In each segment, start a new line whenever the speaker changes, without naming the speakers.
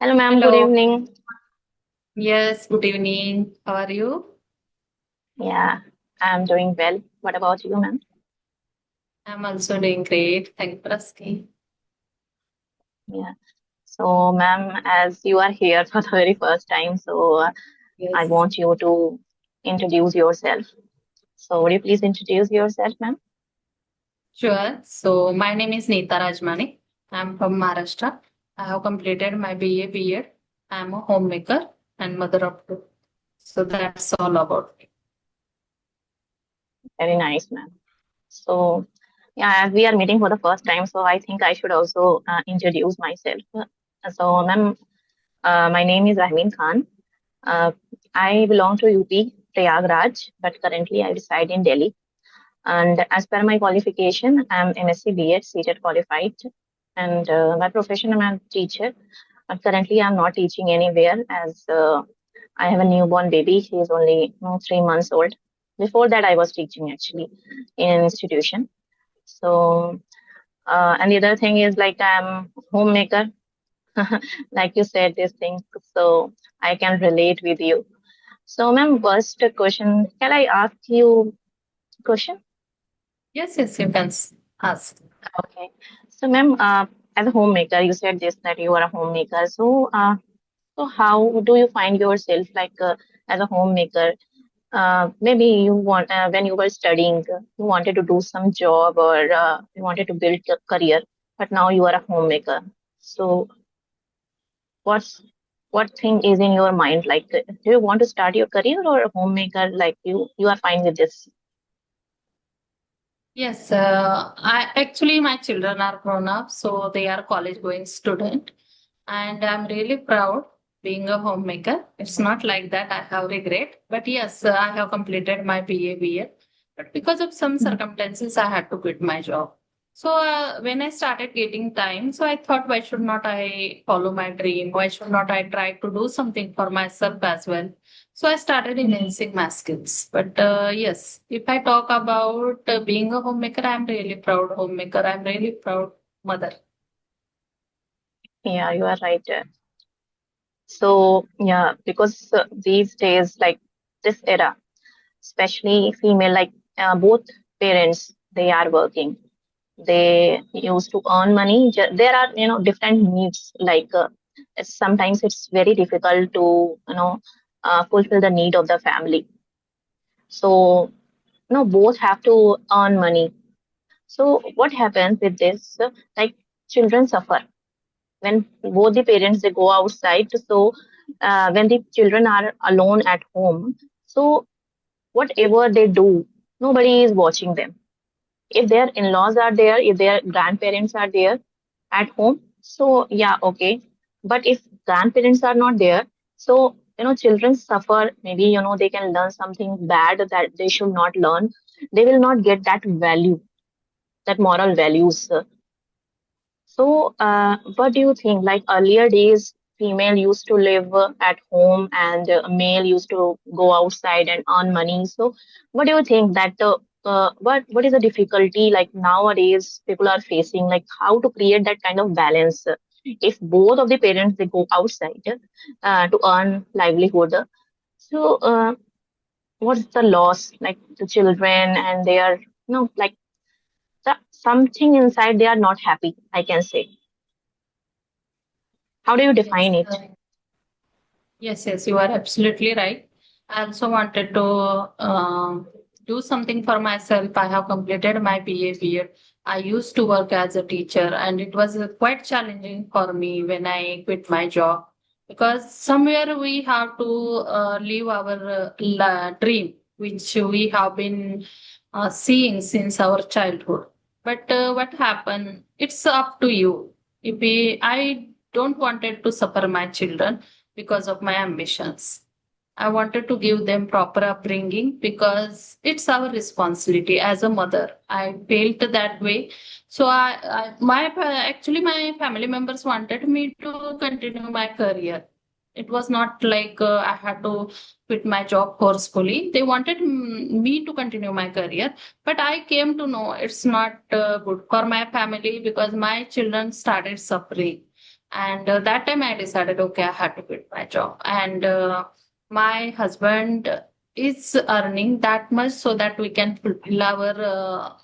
Hello, ma'am. Good
Hello.
evening.
Yes, good evening. How are you?
Yeah, I'm doing well. What about you, ma'am?
I'm also doing great. Thank you for asking.
Yeah. So, ma'am, as you are here for the very first time, I
Yes.
want you to introduce yourself. So, would you please introduce yourself, ma'am?
Sure. So my name is Naata Rajmane. I'm from Maharashtra. I have completed my BA B.Ed. I'm a homemaker and mother of two. So that's all about me.
Very nice, ma'am. So, yeah, as we are meeting for the first time, so I think I should also introduce myself. So, ma'am, my name is Rahemeen Khan. Uh, I belong to UP, Prayagraj, but currently I reside in Delhi. And as per my qualification, I'm MSc B.Ed seated qualified, and by profession, I'm a teacher. But currently, I'm not teaching anywhere as I have a newborn baby. He is only 3 months old. Before that, I was teaching actually in an institution. So, and the other thing is like I'm homemaker, like you said, these things. So I can relate with you. So, ma'am, first question, can I ask you a question?
Yes, you can ask.
Okay. So, ma'am, as a homemaker, you said this that you are a homemaker. So how do you find yourself like as a homemaker? Maybe you want when you were studying, you wanted to do some job or you wanted to build a career, but now you are a homemaker. So, what's what thing is in your mind? Like, do you want to start your career or a homemaker? Like you are fine with this?
Yes, I actually my children are grown up, so they are college going student. And I'm really proud being a homemaker. It's not like that I have regret, but yes, I have completed my BA BA. But because of some circumstances, I had to quit my job. So when I started getting time, so I thought, why should not I follow my dream? Why should not I try to do something for myself as well? So I started enhancing my skills. But yes, if I talk about being a homemaker, I'm really proud homemaker. I'm really proud mother.
Yeah, you are right. So yeah, because these days, like this era, especially female, like both parents, they are working. They used to earn money. There are, different needs. Like sometimes it's very difficult to, fulfill the need of the family. So, both have to earn money. So what happens with this? Like children suffer when both the parents they go outside. So when the children are alone at home, so whatever they do, nobody is watching them. If their in-laws are there, if their grandparents are there at home, so yeah, okay. But if grandparents are not there, so children suffer. Maybe they can learn something bad that they should not learn. They will not get that value, that moral values. So, what do you think? Like earlier days, female used to live at home and male used to go outside and earn money. So, what do you think that what is the difficulty like nowadays people are facing? Like how to create that kind of balance? If both of the parents they go outside to earn livelihood, so what's the loss? Like the children and they are like something inside they are not happy. I can say. How do you define
Yes.
it?
Yes, you are absolutely right. I also wanted to do something for myself. I have completed my BA BEd. I used to work as a teacher, and it was quite challenging for me when I quit my job because somewhere we have to live our dream, which we have been seeing since our childhood. But what happened? It's up to you. I don't wanted to suffer my children because of my ambitions. I wanted to give them proper upbringing because it's our responsibility as a mother. I felt that way. So actually my family members wanted me to continue my career. It was not like I had to quit my job forcefully. They wanted me to continue my career, but I came to know it's not good for my family because my children started suffering. And that time I decided, okay, I had to quit my job. And my husband is earning that much so that we can fulfill our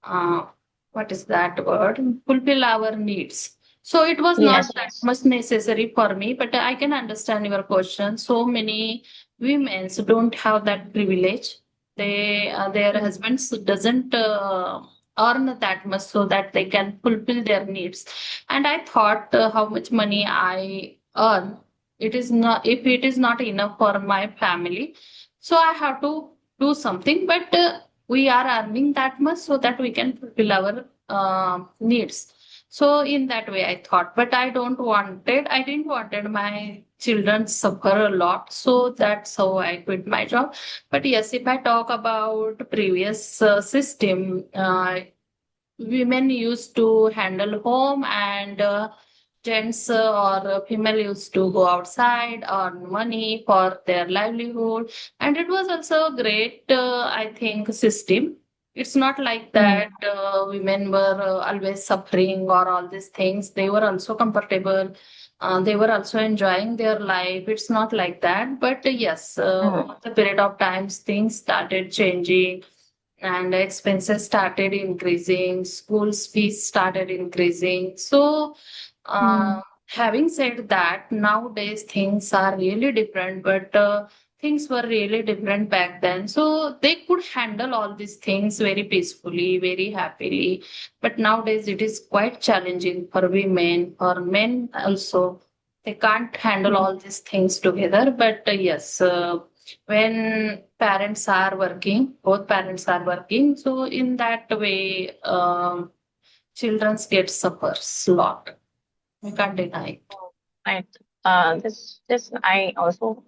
uh, what is that word, fulfill our needs. So it was not
Yes,
that
yes.
much necessary for me, but I can understand your question. So many women don't have that privilege. They their husbands doesn't earn that much so that they can fulfill their needs. And I thought, how much money I earn, it is not, if it is not enough for my family, so I have to do something. But we are earning that much so that we can fulfill our needs. So in that way I thought, but I didn't wanted my children suffer a lot, so that's how I quit my job. But yes, if I talk about previous system, women used to handle home, and gents or female used to go outside, earn money for their livelihood. And it was also a great, I think, system. It's not like
Hmm.
that women were always suffering or all these things. They were also comfortable. They were also enjoying their life. It's not like that. But yes,
Hmm.
over the period of times, things started changing, and expenses started increasing, schools fees started increasing. So
Hmm.
having said that, nowadays things are really different, but things were really different back then. So they could handle all these things very peacefully, very happily. But nowadays it is quite challenging for women, for men also. They can't handle
Hmm.
all these things together. But yes, when parents are working, both parents are working. So in that way, children get suffers a lot. I can't deny it.
Right. This I also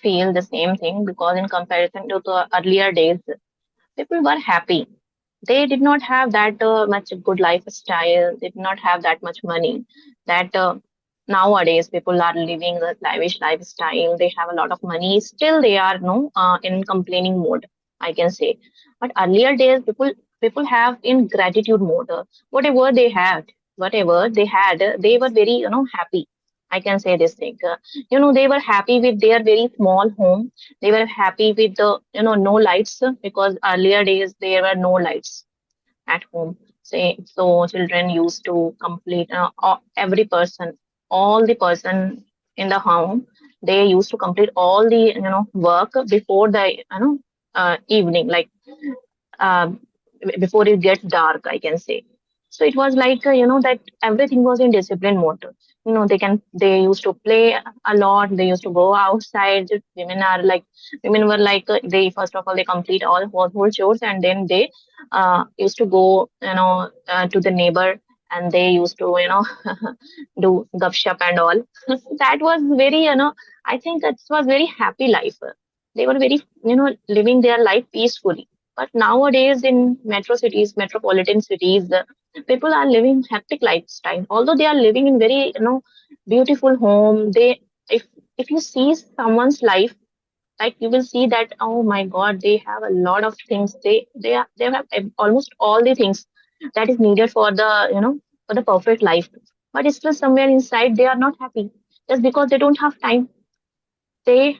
feel the same thing because in comparison to the earlier days, people were happy. They did not have that much good lifestyle. They did not have that much money. That nowadays people are living a lavish lifestyle. They have a lot of money. Still, they are no in complaining mode, I can say. But earlier days, people have in gratitude mode. Whatever they had, whatever they had, they were very happy. I can say this thing. They were happy with their very small home. They were happy with the no lights because earlier days there were no lights at home. Say so, children used to complete every person, all the person in the home. They used to complete all the work before the evening, like um, before it gets dark, I can say. So it was like that everything was in discipline mode. They used to play a lot. They used to go outside. Women were like they first of all they complete all household chores, and then they used to go to the neighbor, and they used to do gupshup and all. That was very I think that was very happy life. They were very living their life peacefully. But nowadays, in metro cities, metropolitan cities, people are living hectic lifestyle. Although they are living in very, beautiful home, if if you see someone's life, like you will see that, oh my God, they have a lot of things. They have almost all the things that is needed for the for the perfect life. But still somewhere inside they are not happy just because they don't have time. They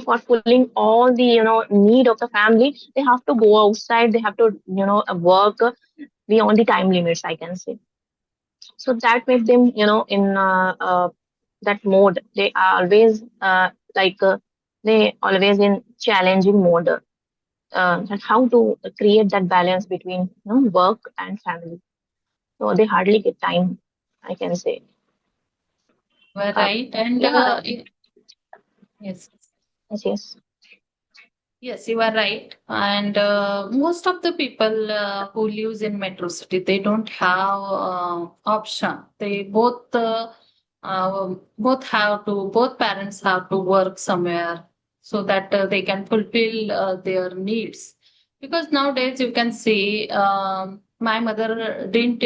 for fulfilling all the need of the family, they have to go outside. They have to work beyond the time limits, I can say. So that makes them in that mode. They are always like they always in challenging mode, that how to create that balance between work and family. So they hardly get time, I can say.
You are
uh,
right. And
yeah.
yes.
Yes, yes.
Yes, you are right. And most of the people who lives in metro city, they don't have option. They both parents have to work somewhere so that they can fulfill their needs. Because nowadays you can see, my mother didn't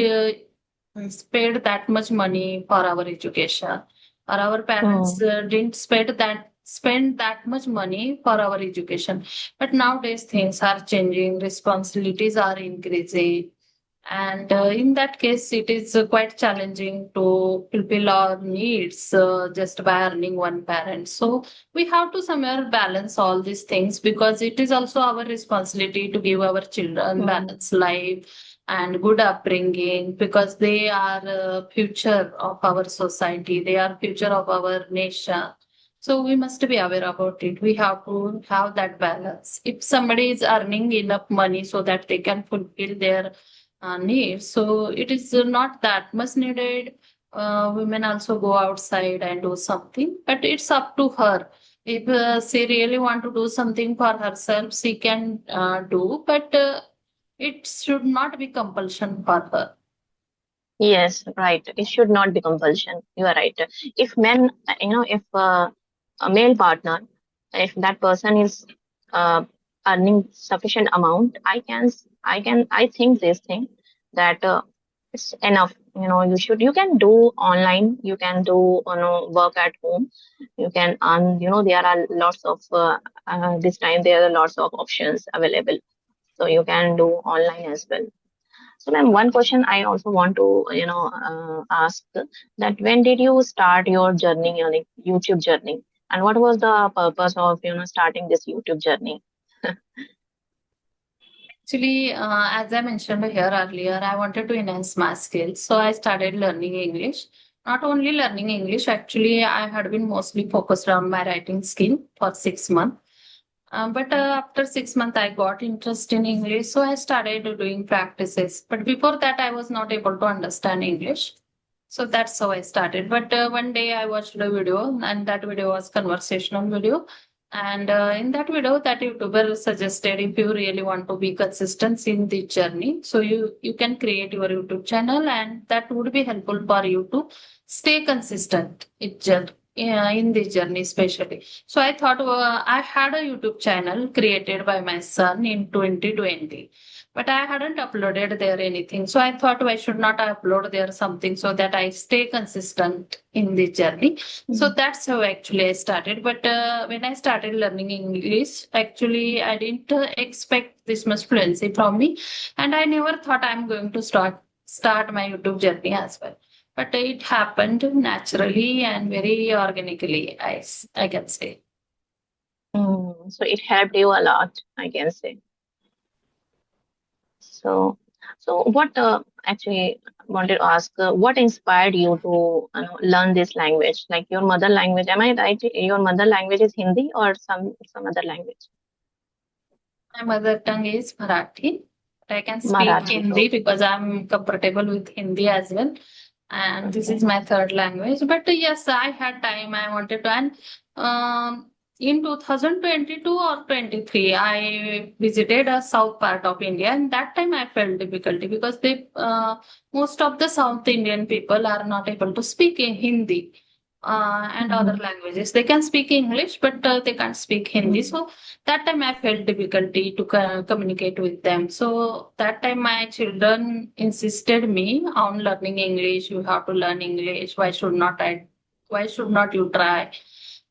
spend that much money for our education. or our parents
Hmm.
didn't spend that much money for our education. But nowadays things are changing, responsibilities are increasing, and in that case, it is quite challenging to fulfill our needs just by earning one parent. So we have to somewhere balance all these things, because it is also our responsibility to give our children
Hmm.
balanced life and good upbringing, because they are future of our society. They are future of our nation. So we must be aware about it. We have to have that balance. If somebody is earning enough money so that they can fulfill their needs. So it is not that much needed. Women also go outside and do something, but it's up to her. If she really want to do something for herself, she can do, but it should not be compulsion for her.
Yes, right. It should not be compulsion. You are right. If men, if a male partner, if that person is uh, earning sufficient amount, I think this thing that it's enough. You can do online, you can do, work at home, you can earn. There are lots of this time there are lots of options available, so you can do online as well. So, ma'am, one question I also want to, ask that when did you start your journey, your like, YouTube journey, and what was the purpose of, starting this YouTube journey?
Actually, as I mentioned here earlier, I wanted to enhance my skills. So I started learning English. Not only learning English, actually, I had been mostly focused on my writing skill for 6 months. But after 6 months, I got interest in English, so I started doing practices. But before that, I was not able to understand English. So that's how I started. But one day I watched a video, and that video was conversational video. And in that video, that YouTuber suggested, if you really want to be consistent in the journey, so you can create your YouTube channel, and that would be helpful for you to stay consistent in the journey, especially. So I thought I had a YouTube channel created by my son in 2020, but I hadn't uploaded there anything. So I thought I should not upload there something so that I stay consistent in the journey. So
Mm.
that's how actually I started. But when I started learning English, actually I didn't expect this much fluency from me, and I never thought I'm going to start my YouTube journey as well. But it happened naturally and very organically, I can say.
So it helped you a lot, I can say. So, so what actually wanted to ask, what inspired you to learn this language, like your mother language? Am I right? Your mother language is Hindi or some other language?
My mother tongue is Marathi, but I can speak
Marathi.
Hindi because I'm comfortable with Hindi as well. And this is
Okay.
my third language. But yes, I had time. I wanted to. And in 2022 or 23, I visited a south part of India, and that time I felt difficulty because most of the South Indian people are not able to speak in Hindi and other
Mhm.
languages. They can speak English, but they can't speak Hindi.
Mm.
So that time I felt difficulty to communicate with them. So that time my children insisted me on learning English. You have to learn English. Why should not you try?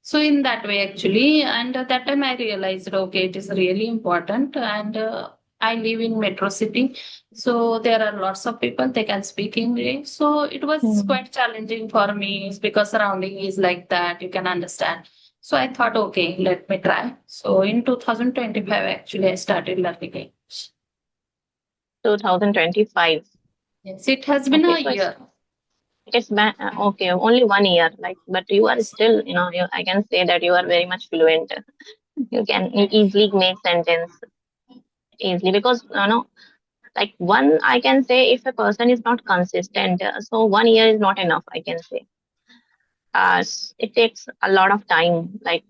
So in that way actually, and that time I realized, okay, it is really important. And I live in metro city, so there are lots of people they can speak English. So it was
Mm.
quite challenging for me because surrounding is like that. You can understand. So I thought, okay, let me try. So in 2025, actually, I started learning English.
2025.
Yes, it has been
Okay,
a
so
year.
okay, only 1 year, like, but you are still, I can say that you are very much fluent. You can easily make sentence easily because, like I can say if a person is not consistent, so 1 year is not enough, I can say. It takes a lot of time, like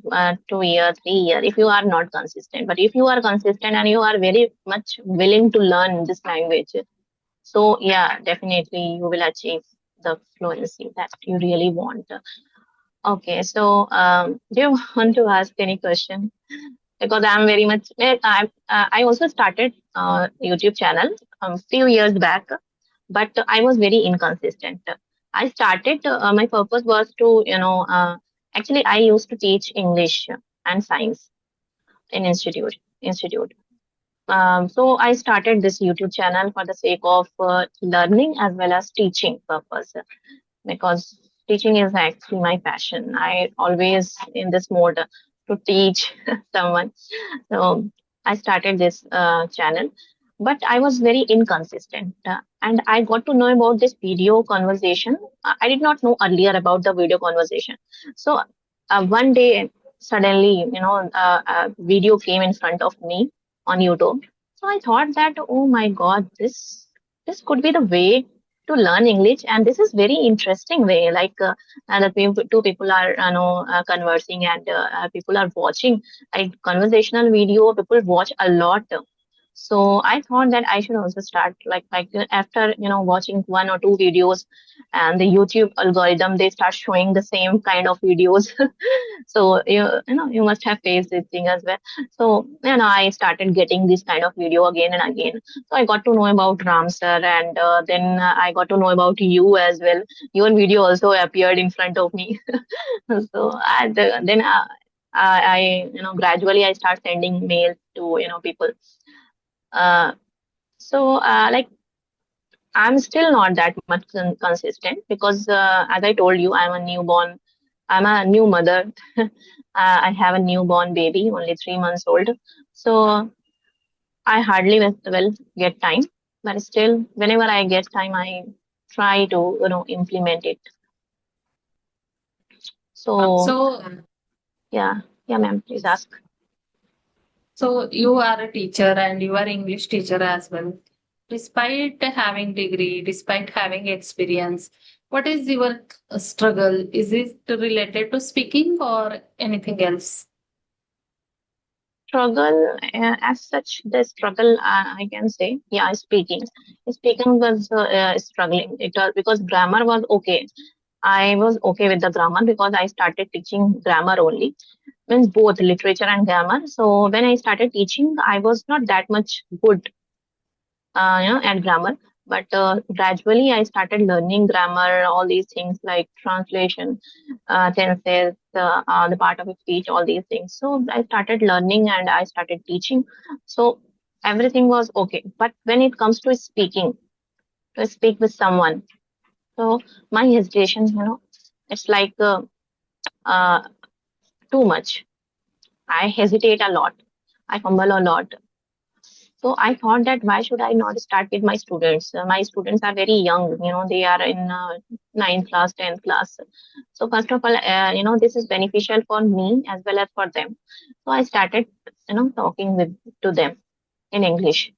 2 year, 3 year, if you are not consistent. But if you are consistent and you are very much willing to learn this language, so yeah, definitely you will achieve the fluency that you really want. Okay, so do you want to ask any question? Because I'm very much, I also started YouTube channel few years back, but I was very inconsistent. I started, my purpose was to, actually, I used to teach English and science in institute. So I started this YouTube channel for the sake of learning as well as teaching purpose, because teaching is actually my passion. I always in this mode to teach someone. So I started this channel, but I was very inconsistent. And I got to know about this video conversation. I did not know earlier about the video conversation. So one day, suddenly, a video came in front of me on YouTube. So I thought that, oh my God, this could be the way to learn English, and this is very interesting way. Like and the two people are, conversing, and people are watching. Like conversational video, people watch a lot. So I thought that I should also start like after watching one or two videos, and the YouTube algorithm they start showing the same kind of videos. So you must have faced this thing as well. So I started getting this kind of video again and again. So I got to know about Ram sir, and then I got to know about you as well. Your video also appeared in front of me. So then I gradually I start sending mails to people. Uh, like I'm still not that much consistent, because as I told you, I'm a new mother. I have a newborn baby, only 3 months old. So I hardly well get time, but still, whenever I get time, I try to implement it. So
So,
yeah, yeah, ma'am, please ask.
so you are a teacher and you are English teacher as well. Despite having degree, despite having experience, what is your struggle? Is it related to speaking or anything else?
Struggle, as such, the struggle, I can say, yeah, speaking was struggling. It was because grammar was okay. I was okay with the grammar because I started teaching grammar only, means both literature and grammar. So when I started teaching, I was not that much good, at grammar. But gradually, I started learning grammar, all these things like translation, tenses, the part of a speech, all these things. So I started learning and I started teaching. So everything was okay. But when it comes to speaking, to speak with someone, so my hesitation, it's like uh, too much. I hesitate a lot. I fumble a lot. So I thought that why should I not start with my students? My students are very young, they are in ninth class, 10th class. So first of all, this is beneficial for me as well as for them. So I started, talking to them in English,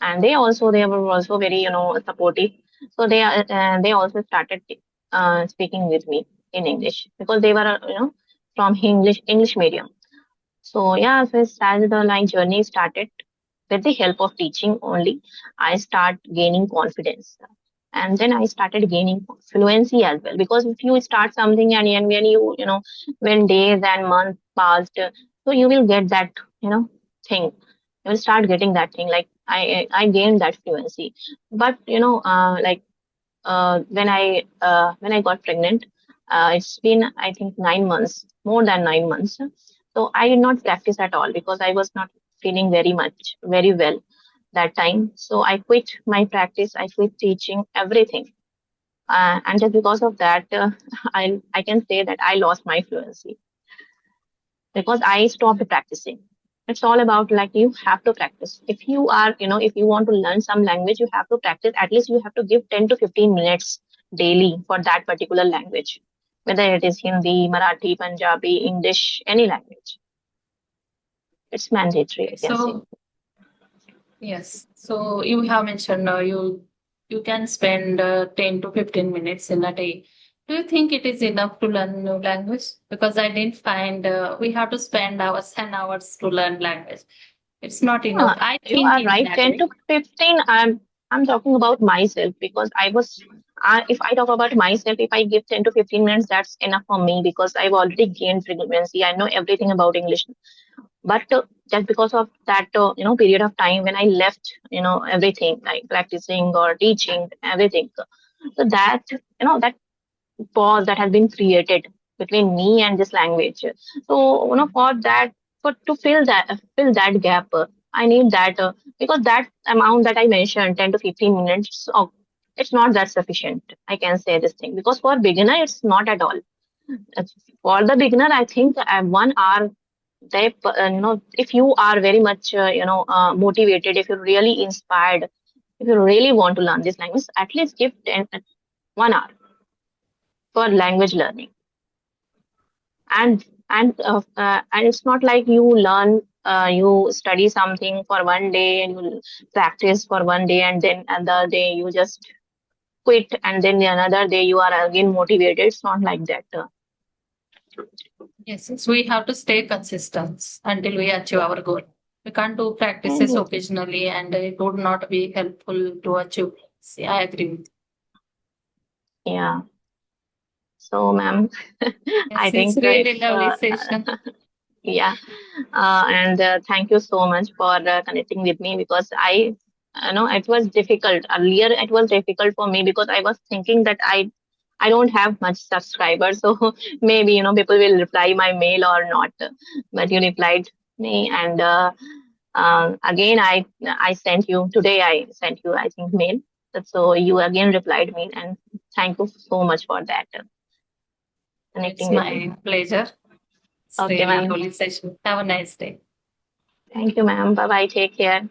and they were also very, supportive. So they also started speaking with me in English, because they were, from English medium. So yeah, so as the line journey started with the help of teaching only, I start gaining confidence. And then I started gaining fluency as well. Because if you start something, and when when days and months passed, so you will get that, thing. You will start getting that thing. Like I gained that fluency. But like when I got pregnant, it's been I think 9 months, more than 9 months. So I did not practice at all because I was not feeling very well that time. So I quit my practice. I quit teaching everything, and just because of that, I can say that I lost my fluency because I stopped practicing. It's all about like you have to practice. If you are, if you want to learn some language, you have to practice. At least you have to give 10 to 15 minutes daily for that particular language, whether it is Hindi, Marathi, Punjabi, English, any language. It's mandatory, I can say.
So, yes. So you have mentioned you can spend 10 to 15 minutes in a day. Do you think it is enough to learn new language? Because I didn't find we have to spend hours and hours to learn language. It's not enough.
Yeah,
I
you
think
are
in
right.
that
10
way.
to 15, I'm talking about myself because if I talk about myself, if I give 10 to 15 minutes, that's enough for me because I've already gained fluency. I know everything about English. But just because of that, period of time when I left, everything like practicing or teaching, everything. So that, that pause that has been created between me and this language. So, for that, for to fill that gap, I need that, because that amount that I mentioned, 10 to 15 minutes, it's not that sufficient. I can say this thing because for beginner, it's not at all. Uh, For the beginner, I think 1 hour. If you are very much, motivated, if you're really inspired, if you really want to learn this language, at least give 1 hour for language learning. And it's not like you study something for 1 day and you practice for 1 day, and then another day you just quit, and then the another day you are again motivated. It's not like that.
Yes, yes, we have to stay consistent until we achieve our goal. We can't do practices
Mhm.
occasionally and it would not be helpful to achieve. See, I agree with
Yeah. So, ma'am,
you.
I
Yes, it's
think
really
it's
lovely session.
yeah. And thank you so much for connecting with me, because it was difficult earlier. It was difficult for me because I was thinking that I don't have much subscribers, so maybe people will reply my mail or not. But you replied me, and again I sent you today. I sent you, I think, mail. So you again replied me, and thank you so much for that,
It's
connecting with me.
my pleasure. It's
Okay,
really
ma'am.
lovely session. Have a nice day.
Thank you, ma'am. Bye bye. Take care.